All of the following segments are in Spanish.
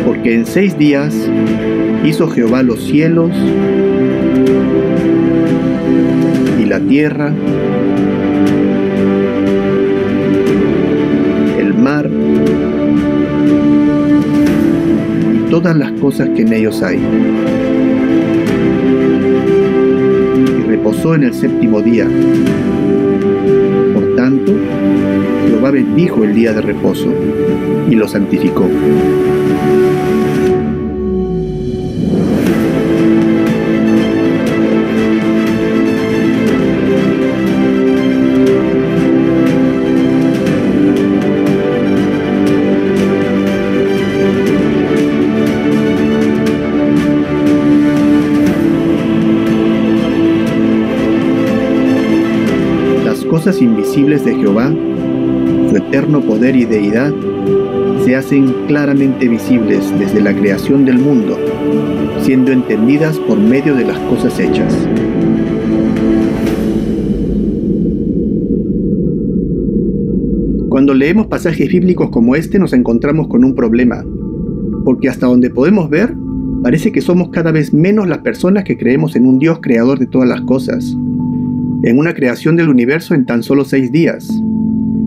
Porque en 6 días hizo Jehová los cielos y la tierra, el mar y todas las cosas que en ellos hay. Y reposó en el 7º día. Por tanto, Jehová bendijo el día de reposo y lo santificó. Cosas invisibles de Jehová, su eterno poder y deidad, se hacen claramente visibles desde la creación del mundo, siendo entendidas por medio de las cosas hechas. Cuando leemos pasajes bíblicos como este, nos encontramos con un problema, porque hasta donde podemos ver, parece que somos cada vez menos las personas que creemos en un Dios creador de todas las cosas, en una creación del universo en tan solo 6 días,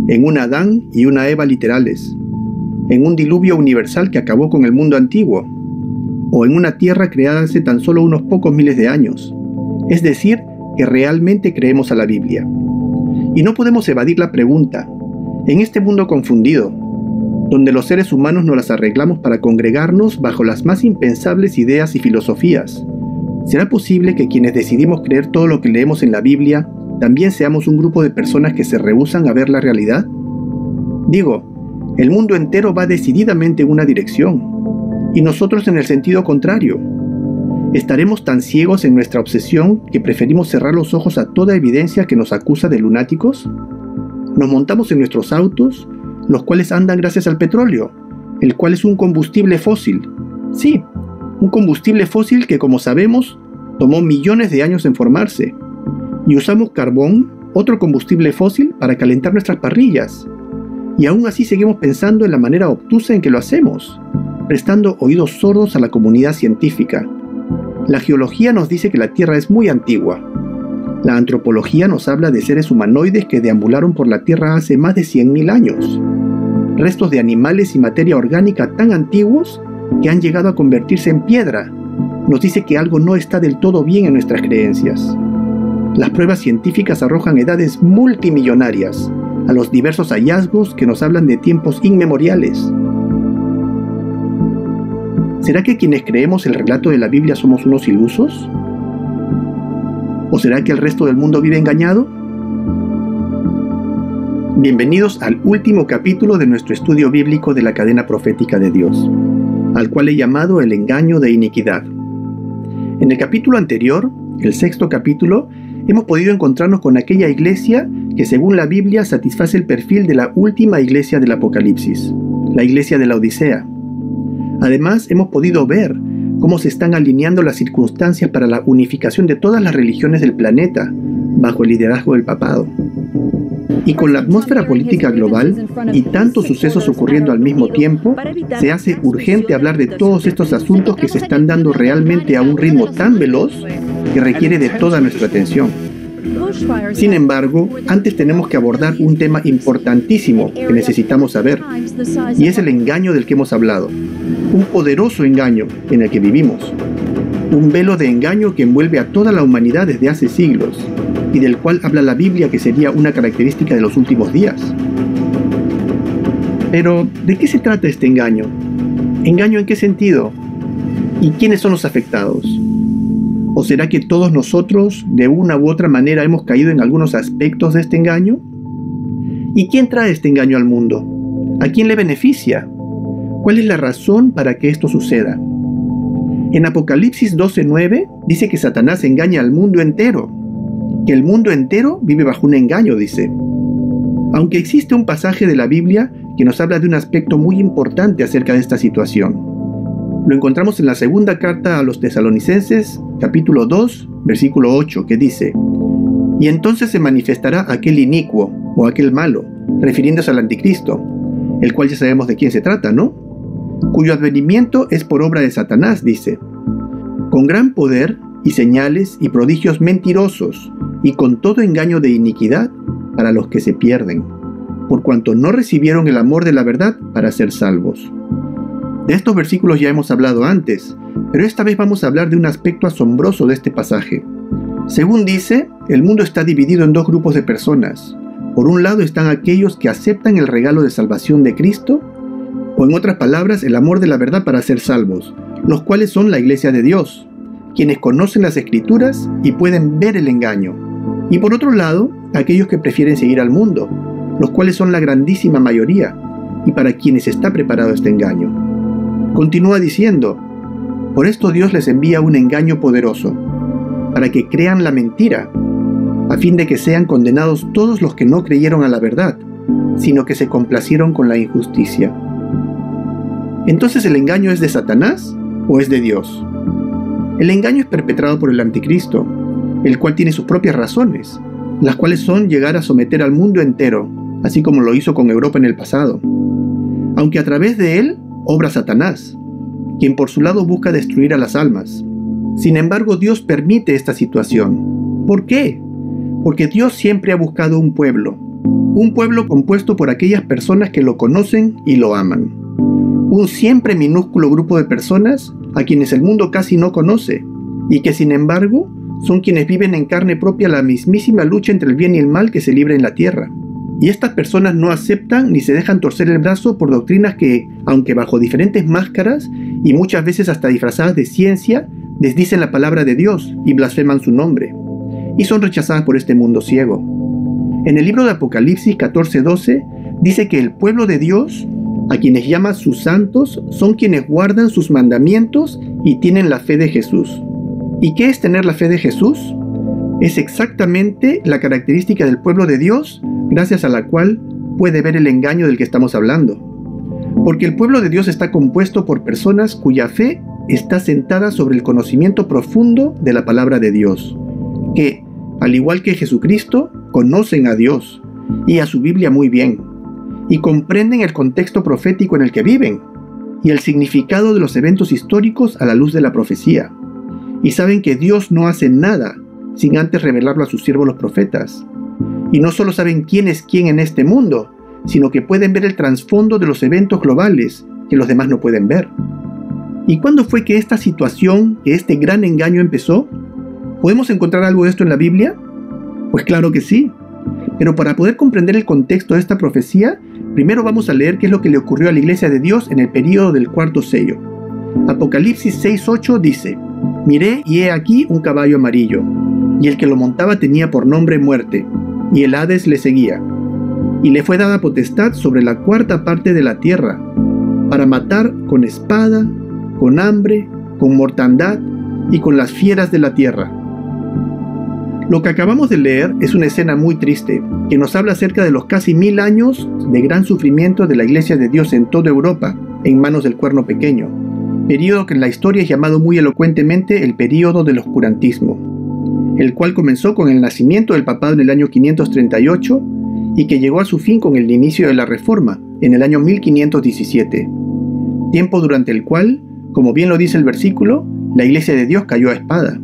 en un Adán y una Eva literales, en un diluvio universal que acabó con el mundo antiguo, o en una tierra creada hace tan solo unos pocos miles de años. Es decir, que realmente creemos a la Biblia. Y no podemos evadir la pregunta, en este mundo confundido, donde los seres humanos nos las arreglamos para congregarnos bajo las más impensables ideas y filosofías, ¿será posible que quienes decidimos creer todo lo que leemos en la Biblia también seamos un grupo de personas que se rehúsan a ver la realidad? Digo, el mundo entero va decididamente en una dirección, y nosotros en el sentido contrario. ¿Estaremos tan ciegos en nuestra obsesión que preferimos cerrar los ojos a toda evidencia que nos acusa de lunáticos? Nos montamos en nuestros autos, los cuales andan gracias al petróleo, el cual es un combustible fósil. Sí, un combustible fósil que, como sabemos, tomó millones de años en formarse. Y usamos carbón, otro combustible fósil, para calentar nuestras parrillas. Y aún así seguimos pensando en la manera obtusa en que lo hacemos, prestando oídos sordos a la comunidad científica. La geología nos dice que la Tierra es muy antigua. La antropología nos habla de seres humanoides que deambularon por la Tierra hace más de 100.000 años. Restos de animales y materia orgánica tan antiguos que han llegado a convertirse en piedra, nos dice que algo no está del todo bien en nuestras creencias. Las pruebas científicas arrojan edades multimillonarias a los diversos hallazgos que nos hablan de tiempos inmemoriales. ¿Será que quienes creemos el relato de la Biblia somos unos ilusos? ¿O será que el resto del mundo vive engañado? Bienvenidos al último capítulo de nuestro estudio bíblico de la cadena profética de Dios, al cual he llamado el engaño de iniquidad. En el capítulo anterior, el 6º capítulo, hemos podido encontrarnos con aquella iglesia que según la Biblia satisface el perfil de la última iglesia del Apocalipsis, la iglesia de la Odisea. Además, hemos podido ver cómo se están alineando las circunstancias para la unificación de todas las religiones del planeta bajo el liderazgo del papado. Y con la atmósfera política global y tantos sucesos ocurriendo al mismo tiempo, se hace urgente hablar de todos estos asuntos que se están dando realmente a un ritmo tan veloz que requiere de toda nuestra atención. Sin embargo, antes tenemos que abordar un tema importantísimo que necesitamos saber, y es el engaño del que hemos hablado, un poderoso engaño en el que vivimos, un velo de engaño que envuelve a toda la humanidad desde hace siglos, y del cual habla la Biblia que sería una característica de los últimos días. Pero, ¿de qué se trata este engaño? ¿Engaño en qué sentido? ¿Y quiénes son los afectados? ¿O será que todos nosotros, de una u otra manera, hemos caído en algunos aspectos de este engaño? ¿Y quién trae este engaño al mundo? ¿A quién le beneficia? ¿Cuál es la razón para que esto suceda? En Apocalipsis 12:9 dice que Satanás engaña al mundo entero, que el mundo entero vive bajo un engaño, dice. Aunque existe un pasaje de la Biblia que nos habla de un aspecto muy importante acerca de esta situación. Lo encontramos en la segunda carta a los Tesalonicenses, capítulo 2, versículo 8, que dice: Y entonces se manifestará aquel inicuo, o aquel malo, refiriéndose al anticristo, el cual ya sabemos de quién se trata, ¿no? Cuyo advenimiento es por obra de Satanás, dice, con gran poder y señales y prodigios mentirosos, y con todo engaño de iniquidad para los que se pierden, por cuanto no recibieron el amor de la verdad para ser salvos. De estos versículos ya hemos hablado antes, pero esta vez vamos a hablar de un aspecto asombroso de este pasaje. Según dice, el mundo está dividido en dos grupos de personas. Por un lado están aquellos que aceptan el regalo de salvación de Cristo, o en otras palabras, el amor de la verdad para ser salvos, los cuales son la Iglesia de Dios, quienes conocen las Escrituras y pueden ver el engaño. Y por otro lado, aquellos que prefieren seguir al mundo, los cuales son la grandísima mayoría, y para quienes está preparado este engaño. Continúa diciendo, por esto Dios les envía un engaño poderoso, para que crean la mentira, a fin de que sean condenados todos los que no creyeron a la verdad, sino que se complacieron con la injusticia. ¿Entonces el engaño es de Satanás o es de Dios? El engaño es perpetrado por el anticristo, el cual tiene sus propias razones, las cuales son llegar a someter al mundo entero, así como lo hizo con Europa en el pasado. Aunque a través de él obra Satanás, quien por su lado busca destruir a las almas. Sin embargo, Dios permite esta situación. ¿Por qué? Porque Dios siempre ha buscado un pueblo compuesto por aquellas personas que lo conocen y lo aman. Un siempre minúsculo grupo de personas a quienes el mundo casi no conoce, y que sin embargo son quienes viven en carne propia la mismísima lucha entre el bien y el mal que se libra en la tierra. Y estas personas no aceptan ni se dejan torcer el brazo por doctrinas que, aunque bajo diferentes máscaras y muchas veces hasta disfrazadas de ciencia, desdicen la palabra de Dios y blasfeman su nombre, y son rechazadas por este mundo ciego. En el libro de Apocalipsis 14:12 dice que el pueblo de Dios, a quienes llama sus santos, son quienes guardan sus mandamientos y tienen la fe de Jesús. ¿Y qué es tener la fe de Jesús? Es exactamente la característica del pueblo de Dios, gracias a la cual puede ver el engaño del que estamos hablando. Porque el pueblo de Dios está compuesto por personas cuya fe está sentada sobre el conocimiento profundo de la palabra de Dios, que, al igual que Jesucristo, conocen a Dios y a su Biblia muy bien, y comprenden el contexto profético en el que viven, y el significado de los eventos históricos a la luz de la profecía, y saben que Dios no hace nada sin antes revelarlo a sus siervos los profetas. Y no solo saben quién es quién en este mundo, sino que pueden ver el trasfondo de los eventos globales que los demás no pueden ver. ¿Y cuándo fue que esta situación, que este gran engaño empezó? ¿Podemos encontrar algo de esto en la Biblia? Pues claro que sí. Pero para poder comprender el contexto de esta profecía, primero vamos a leer qué es lo que le ocurrió a la Iglesia de Dios en el período del cuarto sello. Apocalipsis 6:8 dice: Miré y he aquí un caballo amarillo, y el que lo montaba tenía por nombre Muerte, y el Hades le seguía. Y le fue dada potestad sobre la cuarta parte de la tierra, para matar con espada, con hambre, con mortandad y con las fieras de la tierra. Lo que acabamos de leer es una escena muy triste, que nos habla acerca de los casi 1000 años de gran sufrimiento de la Iglesia de Dios en toda Europa, en manos del Cuerno Pequeño, período que en la historia es llamado muy elocuentemente el período del oscurantismo, el cual comenzó con el nacimiento del papado en el año 538 y que llegó a su fin con el inicio de la Reforma en el año 1517, tiempo durante el cual, como bien lo dice el versículo, la Iglesia de Dios cayó a espada.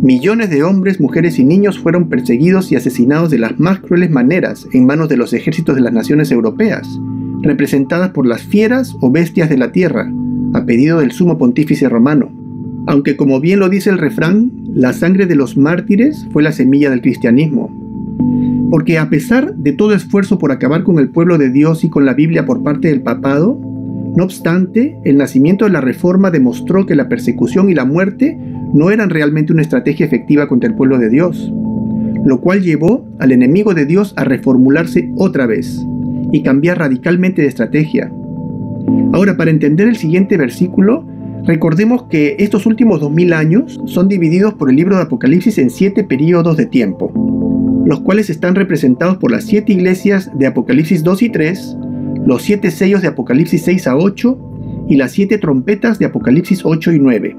Millones de hombres, mujeres y niños fueron perseguidos y asesinados de las más crueles maneras en manos de los ejércitos de las naciones europeas, representadas por las fieras o bestias de la tierra, a pedido del sumo pontífice romano. Aunque, como bien lo dice el refrán, la sangre de los mártires fue la semilla del cristianismo. Porque a pesar de todo esfuerzo por acabar con el pueblo de Dios y con la Biblia por parte del papado, no obstante, el nacimiento de la Reforma demostró que la persecución y la muerte no eran realmente una estrategia efectiva contra el pueblo de Dios, lo cual llevó al enemigo de Dios a reformularse otra vez y cambiar radicalmente de estrategia. Ahora, para entender el siguiente versículo, recordemos que estos últimos 2000 años son divididos por el libro de Apocalipsis en 7 períodos de tiempo, los cuales están representados por las 7 iglesias de Apocalipsis 2 y 3, los 7 sellos de Apocalipsis 6 a 8 y las 7 trompetas de Apocalipsis 8 y 9,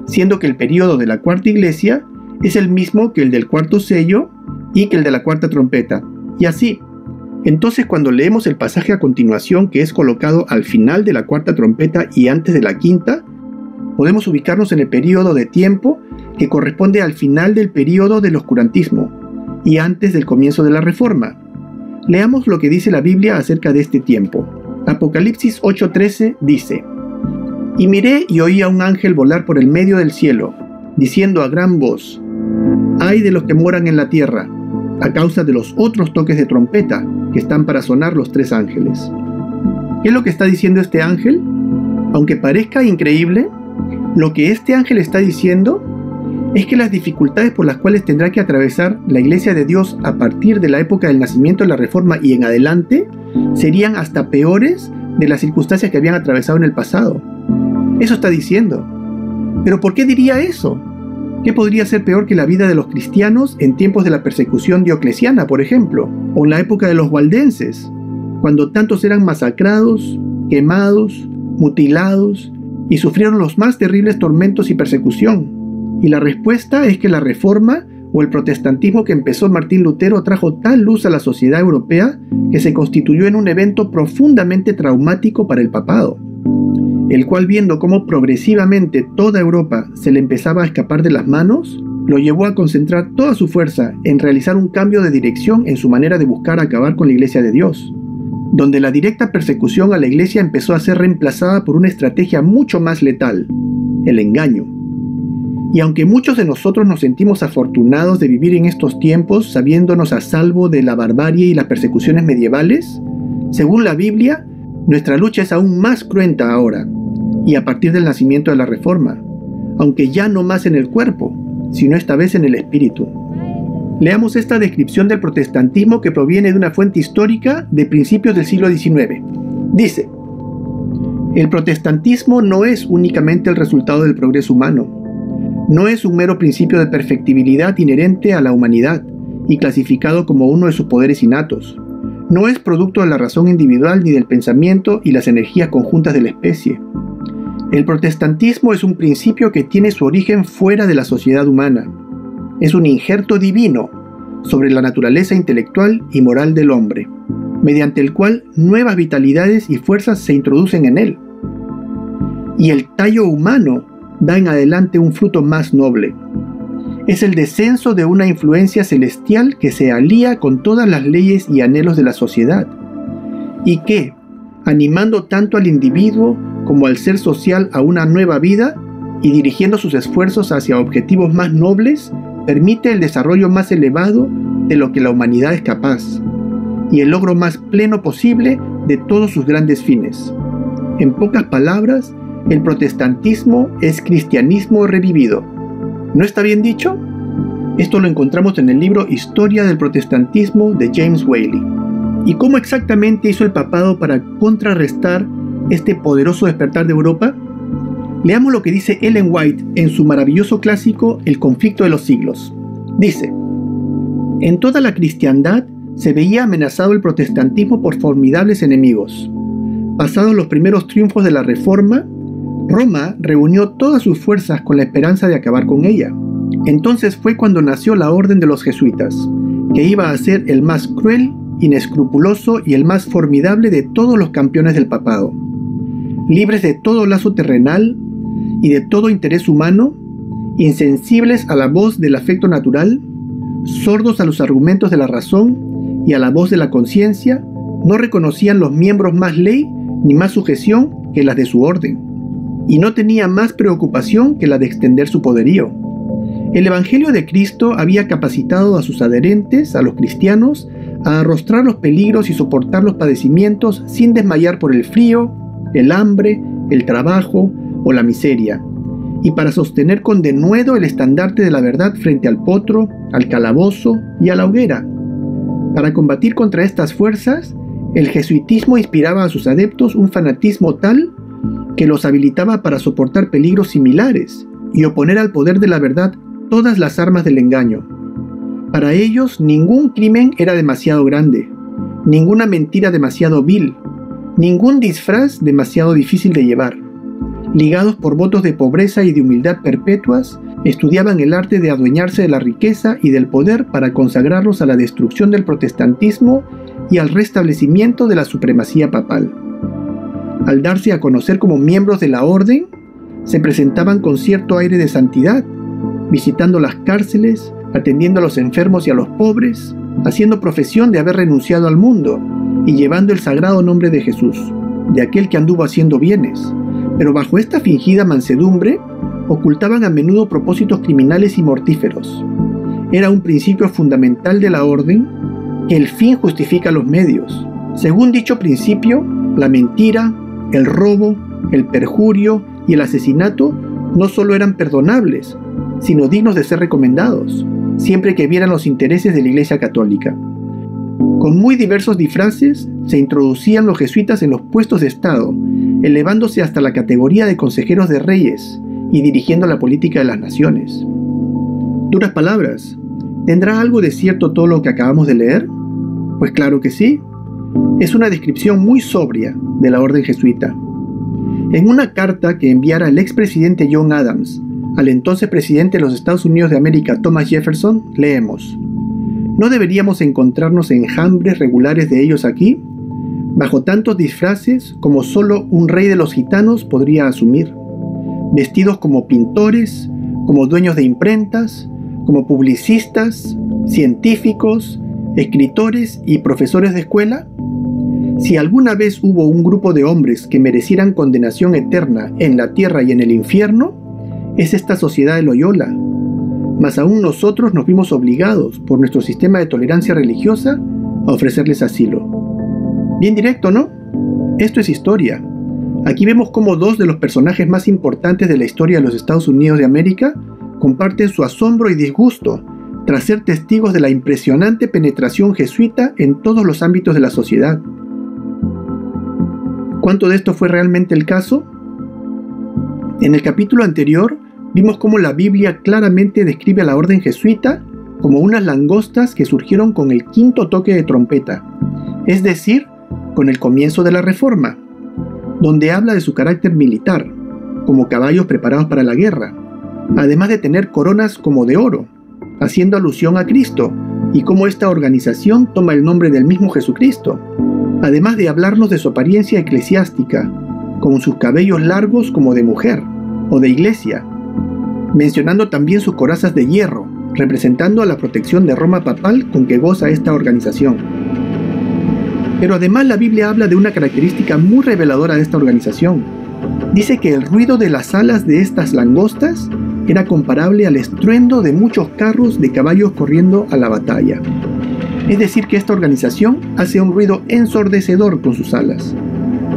siendo que el período de la cuarta iglesia es el mismo que el del cuarto sello y que el de la cuarta trompeta, y así, Entonces, cuando leemos el pasaje a continuación, que es colocado al final de la cuarta trompeta y antes de la quinta, podemos ubicarnos en el período de tiempo que corresponde al final del período del oscurantismo y antes del comienzo de la Reforma. Leamos lo que dice la Biblia acerca de este tiempo. Apocalipsis 8:13 dice: «Y miré y oí a un ángel volar por el medio del cielo, diciendo a gran voz: ¡Ay de los que moran en la tierra, a causa de los otros toques de trompeta que están para sonar los 3 ángeles!» ¿Qué es lo que está diciendo este ángel? Aunque parezca increíble, lo que este ángel está diciendo es que las dificultades por las cuales tendrá que atravesar la Iglesia de Dios a partir de la época del nacimiento de la Reforma y en adelante serían hasta peores de las circunstancias que habían atravesado en el pasado. Eso está diciendo. ¿Pero por qué diría eso? ¿Qué podría ser peor que la vida de los cristianos en tiempos de la persecución diocleciana, por ejemplo, o en la época de los waldenses, cuando tantos eran masacrados, quemados, mutilados y sufrieron los más terribles tormentos y persecución? Y la respuesta es que la Reforma o el protestantismo que empezó Martín Lutero trajo tal luz a la sociedad europea que se constituyó en un evento profundamente traumático para el papado, el cual, viendo cómo progresivamente toda Europa se le empezaba a escapar de las manos, lo llevó a concentrar toda su fuerza en realizar un cambio de dirección en su manera de buscar acabar con la Iglesia de Dios, donde la directa persecución a la Iglesia empezó a ser reemplazada por una estrategia mucho más letal: el engaño. Y aunque muchos de nosotros nos sentimos afortunados de vivir en estos tiempos sabiéndonos a salvo de la barbarie y las persecuciones medievales, según la Biblia, nuestra lucha es aún más cruenta ahora, y a partir del nacimiento de la Reforma, aunque ya no más en el cuerpo, sino esta vez en el espíritu. Leamos esta descripción del protestantismo que proviene de una fuente histórica de principios del siglo XIX. Dice: «El protestantismo no es únicamente el resultado del progreso humano. No es un mero principio de perfectibilidad inherente a la humanidad y clasificado como uno de sus poderes innatos. No es producto de la razón individual ni del pensamiento y las energías conjuntas de la especie. El protestantismo es un principio que tiene su origen fuera de la sociedad humana. Es un injerto divino sobre la naturaleza intelectual y moral del hombre, mediante el cual nuevas vitalidades y fuerzas se introducen en él. Y el tallo humano da en adelante un fruto más noble. Es el descenso de una influencia celestial que se alía con todas las leyes y anhelos de la sociedad, y que, animando tanto al individuo como al ser social a una nueva vida y dirigiendo sus esfuerzos hacia objetivos más nobles, permite el desarrollo más elevado de lo que la humanidad es capaz, y el logro más pleno posible de todos sus grandes fines. En pocas palabras, el protestantismo es cristianismo revivido. ¿No está bien dicho? Esto lo encontramos en el libro Historia del Protestantismo de James Whaley. ¿Y cómo exactamente hizo el papado para contrarrestar este poderoso despertar de Europa? Leamos lo que dice Ellen White en su maravilloso clásico El conflicto de los siglos. Dice: «En toda la cristiandad se veía amenazado el protestantismo por formidables enemigos. Pasados los primeros triunfos de la Reforma, Roma reunió todas sus fuerzas con la esperanza de acabar con ella. Entonces fue cuando nació la Orden de los Jesuitas, que iba a ser el más cruel, inescrupuloso y el más formidable de todos los campeones del papado. Libres de todo lazo terrenal y de todo interés humano, insensibles a la voz del afecto natural, sordos a los argumentos de la razón y a la voz de la conciencia, no reconocían los miembros más ley ni más sujeción que las de su orden, y no tenía más preocupación que la de extender su poderío. El Evangelio de Cristo había capacitado a sus adherentes, a los cristianos, a arrostrar los peligros y soportar los padecimientos sin desmayar por el frío, el hambre, el trabajo o la miseria, y para sostener con denuedo el estandarte de la verdad frente al potro, al calabozo y a la hoguera. Para combatir contra estas fuerzas, el jesuitismo inspiraba a sus adeptos un fanatismo tal que los habilitaba para soportar peligros similares y oponer al poder de la verdad todas las armas del engaño. Para ellos, ningún crimen era demasiado grande, ninguna mentira demasiado vil, ningún disfraz demasiado difícil de llevar. Ligados por votos de pobreza y de humildad perpetuas, estudiaban el arte de adueñarse de la riqueza y del poder para consagrarlos a la destrucción del protestantismo y al restablecimiento de la supremacía papal. Al darse a conocer como miembros de la orden, se presentaban con cierto aire de santidad, visitando las cárceles, atendiendo a los enfermos y a los pobres, haciendo profesión de haber renunciado al mundo y llevando el sagrado nombre de Jesús, de aquel que anduvo haciendo bienes. Pero bajo esta fingida mansedumbre, ocultaban a menudo propósitos criminales y mortíferos. Era un principio fundamental de la orden que el fin justifica los medios. Según dicho principio, la mentira, el robo, el perjurio y el asesinato no solo eran perdonables, sino dignos de ser recomendados, siempre que vieran los intereses de la Iglesia Católica. Con muy diversos disfraces se introducían los jesuitas en los puestos de Estado, elevándose hasta la categoría de consejeros de reyes y dirigiendo la política de las naciones. Duras palabras. ¿Tendrá algo de cierto todo lo que acabamos de leer? Pues claro que sí. Es una descripción muy sobria de la orden jesuita. En una carta que enviara el expresidente John Adams al entonces presidente de los Estados Unidos de América, Thomas Jefferson, leemos: ¿no deberíamos encontrarnos enjambres regulares de ellos aquí, bajo tantos disfraces como solo un rey de los gitanos podría asumir, vestidos como pintores, como dueños de imprentas, como publicistas, científicos, escritores y profesores de escuela? Si alguna vez hubo un grupo de hombres que merecieran condenación eterna en la tierra y en el infierno, es esta sociedad de Loyola. Mas aún nosotros nos vimos obligados, por nuestro sistema de tolerancia religiosa, a ofrecerles asilo. Bien directo, ¿no? Esto es historia. Aquí vemos cómo dos de los personajes más importantes de la historia de los Estados Unidos de América comparten su asombro y disgusto tras ser testigos de la impresionante penetración jesuita en todos los ámbitos de la sociedad. ¿Cuánto de esto fue realmente el caso? En el capítulo anterior vimos cómo la Biblia claramente describe a la orden jesuita como unas langostas que surgieron con el quinto toque de trompeta, es decir, con el comienzo de la Reforma, donde habla de su carácter militar, como caballos preparados para la guerra, además de tener coronas como de oro, haciendo alusión a Cristo y cómo esta organización toma el nombre del mismo Jesucristo, además de hablarnos de su apariencia eclesiástica, con sus cabellos largos como de mujer o de iglesia, mencionando también sus corazas de hierro, representando a la protección de Roma papal con que goza esta organización. Pero además la Biblia habla de una característica muy reveladora de esta organización. Dice que el ruido de las alas de estas langostas era comparable al estruendo de muchos carros de caballos corriendo a la batalla. Es decir, que esta organización hace un ruido ensordecedor con sus alas.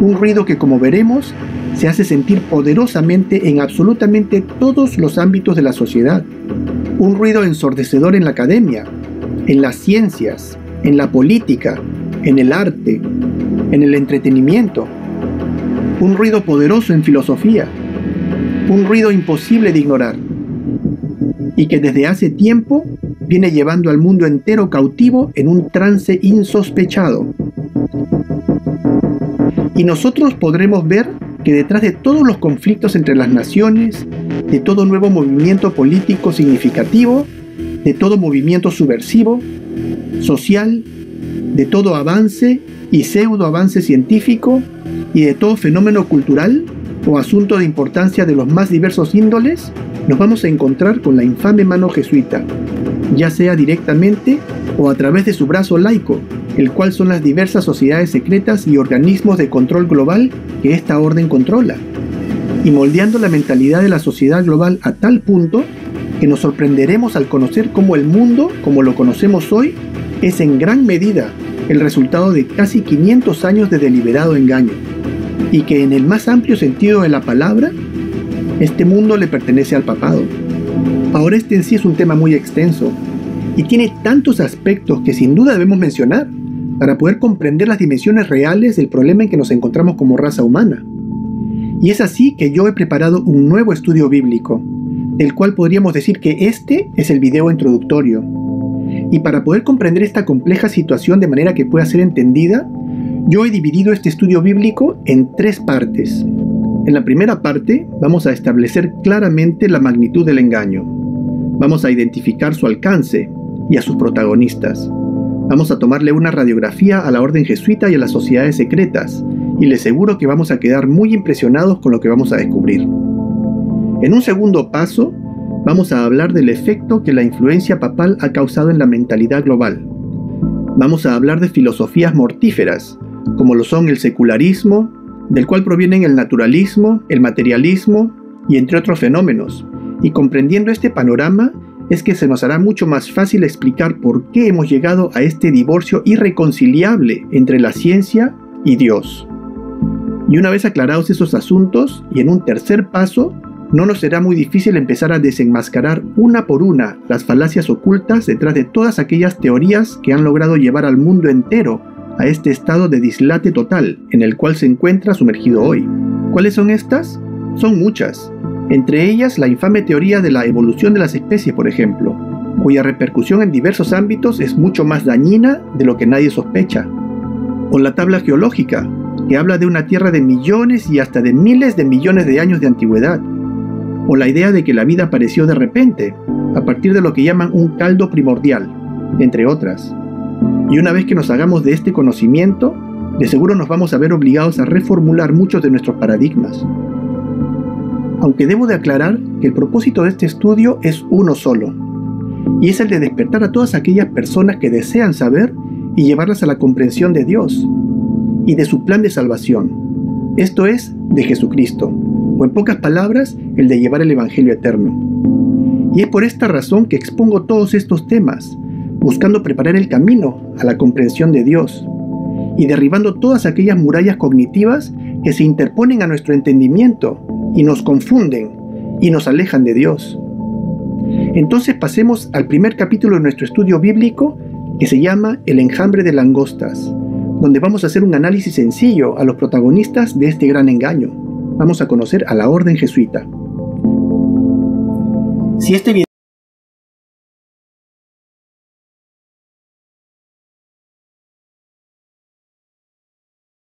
Un ruido que, como veremos, se hace sentir poderosamente en absolutamente todos los ámbitos de la sociedad. Un ruido ensordecedor en la academia, en las ciencias, en la política, en el arte, en el entretenimiento. Un ruido poderoso en filosofía. Un ruido imposible de ignorar. Y que desde hace tiempo viene llevando al mundo entero cautivo en un trance insospechado. Y nosotros podremos ver que detrás de todos los conflictos entre las naciones, de todo nuevo movimiento político significativo, de todo movimiento subversivo, social, de todo avance y pseudoavance científico y de todo fenómeno cultural o asunto de importancia de los más diversos índoles, nos vamos a encontrar con la infame mano jesuita, ya sea directamente o a través de su brazo laico, el cual son las diversas sociedades secretas y organismos de control global que esta orden controla, y moldeando la mentalidad de la sociedad global a tal punto que nos sorprenderemos al conocer cómo el mundo, como lo conocemos hoy, es en gran medida el resultado de casi 500 años de deliberado engaño, y que en el más amplio sentido de la palabra, este mundo le pertenece al papado. Ahora este en sí es un tema muy extenso, y tiene tantos aspectos que sin duda debemos mencionar para poder comprender las dimensiones reales del problema en que nos encontramos como raza humana. Y es así que yo he preparado un nuevo estudio bíblico, del cual podríamos decir que este es el video introductorio. Y para poder comprender esta compleja situación de manera que pueda ser entendida, yo he dividido este estudio bíblico en 3 partes. En la primera parte vamos a establecer claramente la magnitud del engaño. Vamos a identificar su alcance y a sus protagonistas. Vamos a tomarle una radiografía a la orden jesuita y a las sociedades secretas, y les aseguro que vamos a quedar muy impresionados con lo que vamos a descubrir. En un segundo paso, vamos a hablar del efecto que la influencia papal ha causado en la mentalidad global. Vamos a hablar de filosofías mortíferas, como lo son el secularismo, del cual provienen el naturalismo, el materialismo y entre otros fenómenos. Y comprendiendo este panorama, es que se nos hará mucho más fácil explicar por qué hemos llegado a este divorcio irreconciliable entre la ciencia y Dios. Y una vez aclarados esos asuntos, y en un tercer paso, no nos será muy difícil empezar a desenmascarar una por una las falacias ocultas detrás de todas aquellas teorías que han logrado llevar al mundo entero a este estado de dislate total en el cual se encuentra sumergido hoy. ¿Cuáles son estas? Son muchas. Entre ellas la infame teoría de la evolución de las especies, por ejemplo, cuya repercusión en diversos ámbitos es mucho más dañina de lo que nadie sospecha. O la tabla geológica, que habla de una Tierra de millones y hasta de miles de millones de años de antigüedad. O la idea de que la vida apareció de repente, a partir de lo que llaman un caldo primordial, entre otras. Y una vez que nos hagamos de este conocimiento, de seguro nos vamos a ver obligados a reformular muchos de nuestros paradigmas. Aunque debo de aclarar que el propósito de este estudio es uno solo, y es el de despertar a todas aquellas personas que desean saber y llevarlas a la comprensión de Dios y de su plan de salvación, esto es, de Jesucristo, o en pocas palabras, el de llevar el Evangelio eterno. Y es por esta razón que expongo todos estos temas, buscando preparar el camino a la comprensión de Dios y derribando todas aquellas murallas cognitivas que se interponen a nuestro entendimiento y nos confunden y nos alejan de Dios. Entonces pasemos al primer capítulo de nuestro estudio bíblico, que se llama El enjambre de langostas, donde vamos a hacer un análisis sencillo a los protagonistas de este gran engaño. Vamos a conocer a la orden jesuita. Si este video